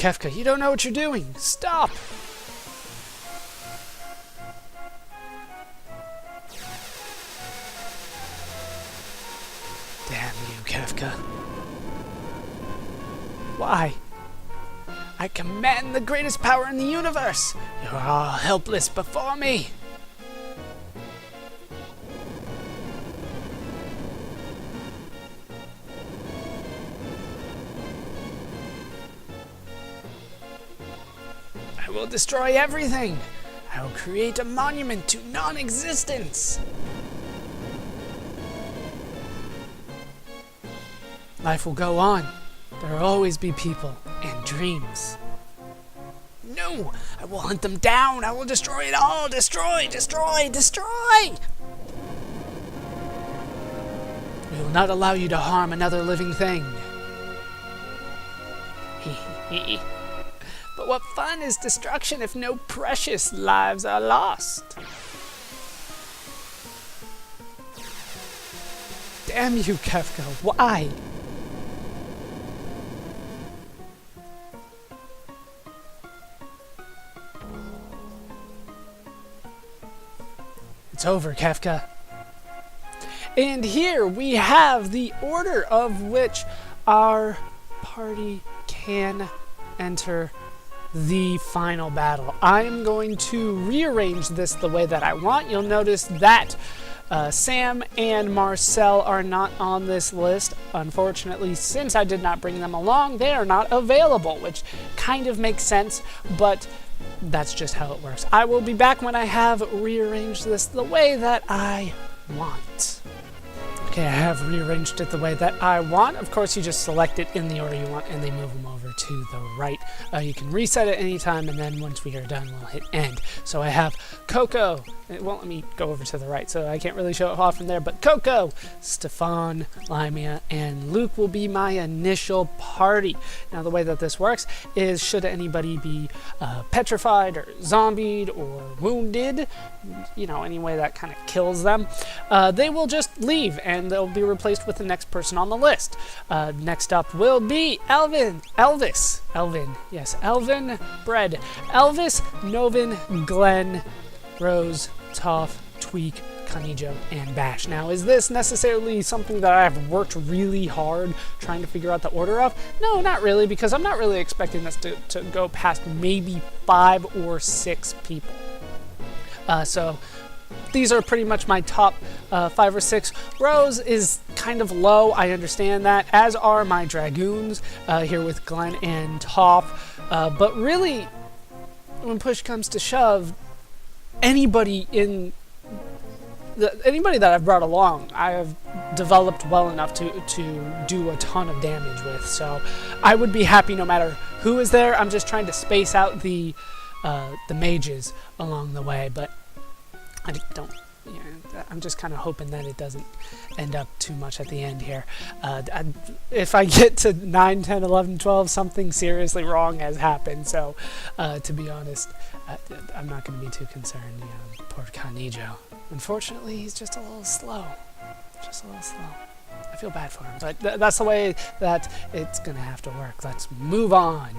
Kefka, you don't know what you're doing. Stop! Damn you, Kefka. Why? I command the greatest power in the universe. You're all helpless before me. I will destroy everything. I will create a monument to non-existence. Life will go on. There will always be people and dreams. No! I will hunt them down! I will destroy it all! Destroy! Destroy! Destroy! We will not allow you to harm another living thing. But what fun is destruction if no precious lives are lost? Damn you, Kefka, why? It's over, Kefka. And here we have the order of which our party can enter the final battle. I'm going to rearrange this the way that I want. You'll notice that Sam and Marcel are not on this list. Unfortunately, since I did not bring them along, they are not available, which kind of makes sense, but that's just how it works. I will be back when I have rearranged this the way that I want. Okay, I have rearranged it the way that I want. Of course, you just select it in the order you want, and they move them over to the right. You can reset it anytime, and then once we are done, we'll hit end. So I have Coco. It won't let me go over to the right, so I can't really show it off from there. But Coco, Stefan, Limia, and Luke will be my initial party. Now, the way that this works is should anybody be petrified or zombied or wounded, you know, any way that kind of kills them, they will just leave, and they'll be replaced with the next person on the list. Next up will be Elvin, Bread, Elvis, Novin, Glenn, Rose, Toph, Tweak, Kanijo, and Bash. Now, is this necessarily something that I have worked really hard trying to figure out the order of? No, not really, because I'm not really expecting this to go past maybe 5 or 6 people. So these are pretty much my top 5 or 6. Rose is kind of low, I understand that, as are my Dragoons here with Glenn and Toph. But really, when push comes to shove, anybody that I've brought along, I have developed well enough to do a ton of damage with. So I would be happy no matter who is there. I'm just trying to space out the mages along the way, but I don't. I'm just kind of hoping that it doesn't end up too much at the end here. If I get to 9, 10, 11, 12, something seriously wrong has happened. So, to be honest, I'm not going to be too concerned. Poor Kanijo. Unfortunately, he's just a little slow. I feel bad for him, but that's the way that it's going to have to work. Let's move on.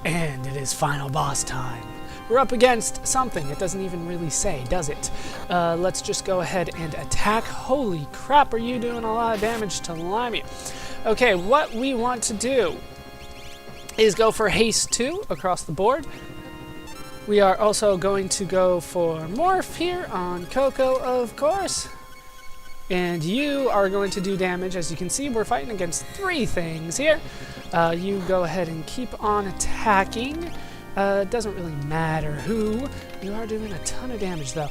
And it is final boss time. We're up against something. It doesn't even really say, does it? Let's just go ahead and attack. Holy crap, are you doing a lot of damage to Limia? Okay, what we want to do is go for haste 2 across the board. We are also going to go for morph here on Coco, of course. And you are going to do damage. As you can see, we're fighting against 3 things here. You go ahead and keep on attacking. It doesn't really matter who. You are doing a ton of damage, though.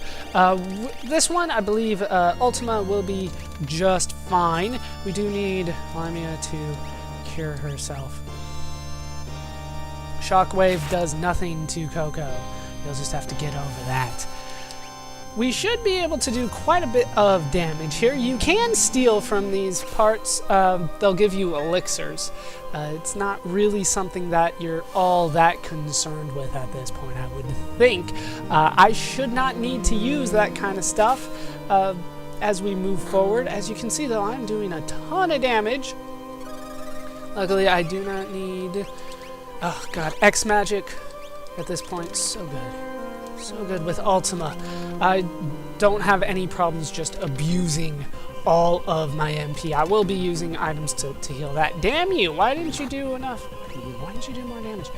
This one, I believe, Ultima will be just fine. We do need Limia to cure herself. Shockwave does nothing to Coco. You'll just have to get over that. We should be able to do quite a bit of damage here. You can steal from these parts. They'll give you elixirs. It's not really something that you're all that concerned with at this point, I would think. I should not need to use that kind of stuff as we move forward. As you can see, though, I'm doing a ton of damage. Luckily, I do not need... Oh, God. X magic at this point. So good. So good with Ultima. I don't have any problems just abusing all of my MP. I will be using items to heal that. Damn you! Why didn't you do enough? Why didn't you do more damage?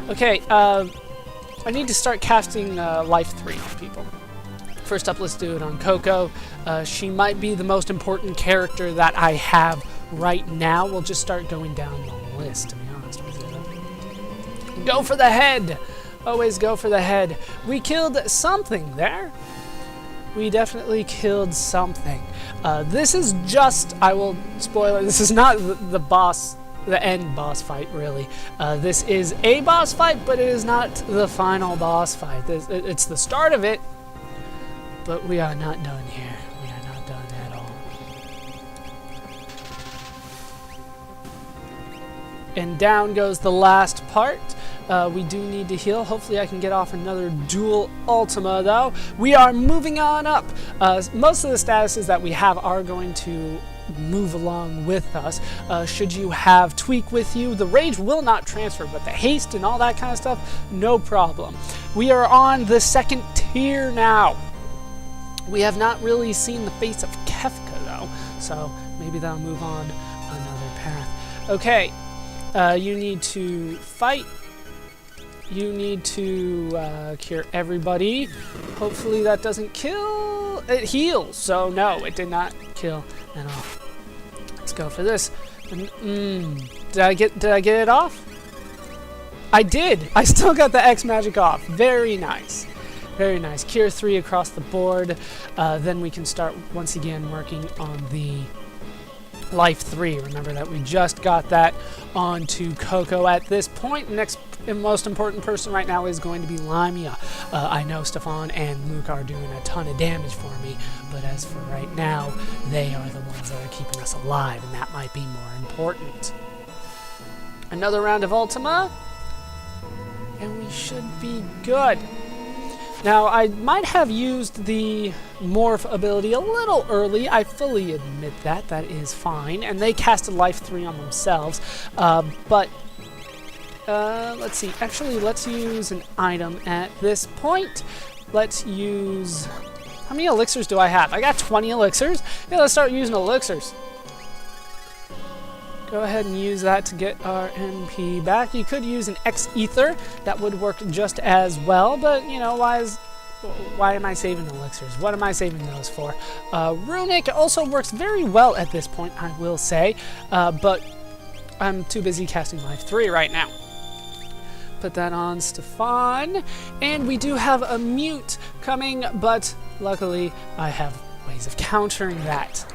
Okay, I need to start casting Life 3 on people. First up, let's do it on Coco. She might be the most important character that I have right now. We'll just start going down the list, to be honest with you. Go for the head! Always go for the head. We killed something there. We definitely killed something. This is just, I will spoil it, this is not the boss, the end boss fight, really. This is a boss fight, but it is not the final boss fight. It's the start of it, but we are not done here. We are not done at all. And down goes the last part. We do need to heal. Hopefully I can get off another dual Ultima, though. We are moving on up. Most of the statuses that we have are going to move along with us. Should you have Tweak with you, the Rage will not transfer, but the Haste and all that kind of stuff, no problem. We are on the second tier now. We have not really seen the face of Kefka, though, so maybe that'll move on another path. Okay, you need to fight. You need to cure everybody. Hopefully that doesn't kill. It heals, so no, it did not kill at all. Let's go for this. Did I get it off? I did. I still got the X magic off. Very nice. Very nice. Cure 3 across the board. Then we can start once again working on the Life 3. Remember that we just got that onto Coco at this point. Next most important person right now is going to be Limia. I know Stefan and Luke are doing a ton of damage for me, but as for right now, they are the ones that are keeping us alive, and that might be more important. Another round of Ultima, and we should be good. Now, I might have used the Morph ability a little early. I fully admit that. That is fine. And they casted Life 3 on themselves. Let's see. Actually, let's use an item at this point. Let's use... How many elixirs do I have? I got 20 elixirs. Yeah, let's start using elixirs. Go ahead and use that to get our MP back. You could use an X-Ether. That would work just as well, but, you know, why am I saving elixirs? What am I saving those for? Runic also works very well at this point, I will say, but I'm too busy casting Life 3 right now. Put that on Stefan, and we do have a mute coming, but luckily I have ways of countering that.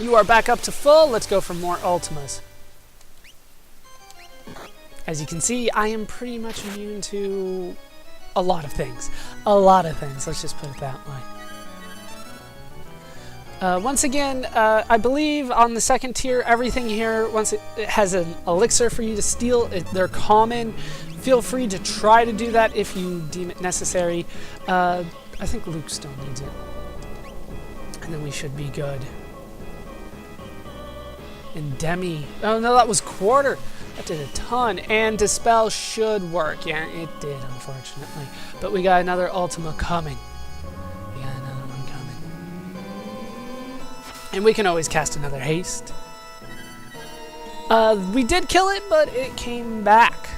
You are back up to full. Let's go for more Ultimas. As you can see, I am pretty much immune to a lot of things. A lot of things. Let's just put it that way. Once again, I believe on the second tier, everything here, once it has an elixir for you to steal, they're common. Feel free to try to do that if you deem it necessary. I think Luke still needs it. And then we should be good. And Demi. Oh no, that was quarter. That did a ton. And Dispel should work. Yeah, it did, unfortunately. But we got another Ultima coming. We got another one coming. And we can always cast another Haste. We did kill it, but it came back.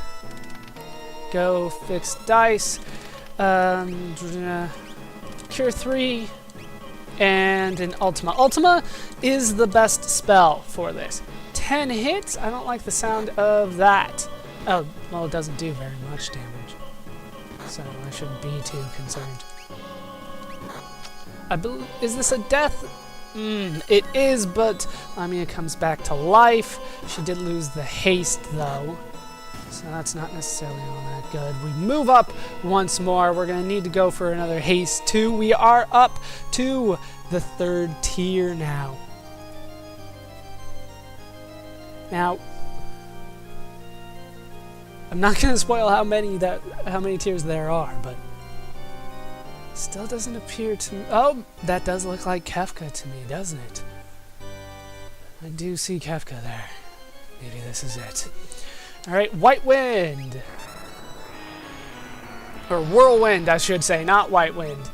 Go fix dice. Cure 3. And an Ultima. Ultima is the best spell for this. 10 hits? I don't like the sound of that. Oh, well, it doesn't do very much damage. So I shouldn't be too concerned. Is this a death? It is, but Lamia comes back to life. She did lose the haste, though. So that's not necessarily all that good. We move up once more. We're going to need to go for another haste, too. We are up to the third tier now. Now, I'm not going to spoil how many tiers there are, but still doesn't appear to... Oh, that does look like Kefka to me, doesn't it? I do see Kefka there. Maybe this is it. Alright, White Wind. Or Whirlwind, I should say, not White Wind.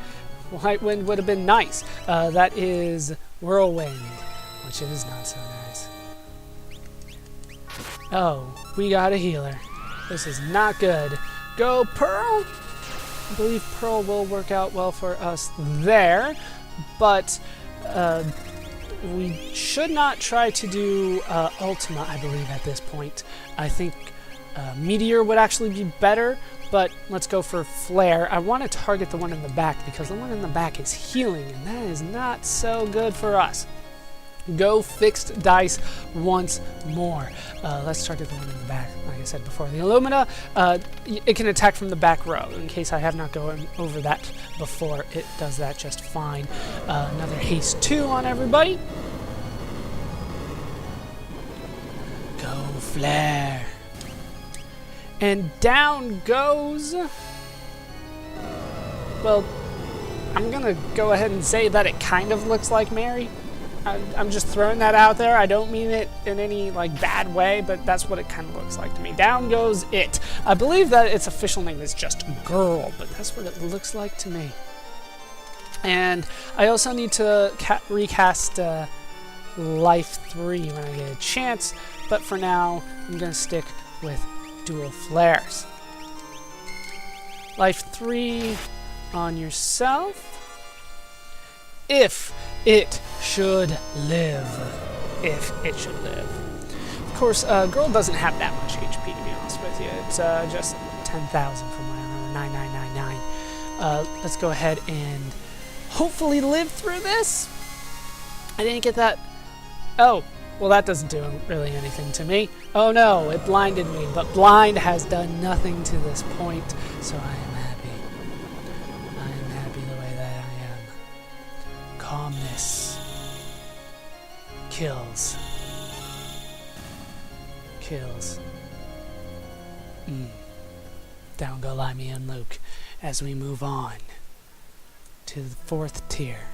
White Wind would have been nice. That is Whirlwind, which is not so nice. Oh, we got a healer. This is not good. Go Pearl! I believe Pearl will work out well for us there, but we should not try to do Ultima, I believe, at this point. I think Meteor would actually be better, but let's go for Flare. I want to target the one in the back because the one in the back is healing, and that is not so good for us. Go Fixed Dice once more. Let's target the one in the back, like I said before. The Illumina, it can attack from the back row. In case I have not gone over that before, it does that just fine. Another Haste 2 on everybody. Go Flare. And down goes... Well, I'm going to go ahead and say that it kind of looks like Mary. I'm just throwing that out there. I don't mean it in any bad way, but that's what it kind of looks like to me. Down goes it. I believe that its official name is just Girl, but that's what it looks like to me. And I also need to recast Life 3 when I get a chance, but for now, I'm going to stick with Dual Flares. Life 3 on yourself. If it should live. If it should live. Of course, Girl doesn't have that much HP, to be honest with you. It's just 10,000 from what I remember, 9999. Let's go ahead and hopefully live through this. I didn't get that. Oh, well, that doesn't do really anything to me. Oh no, it blinded me, but blind has done nothing to this point, so I am happy. I am happy the way that I am. Calmness. Kills. Kills. Down go Limey and Luke as we move on to the 4th tier.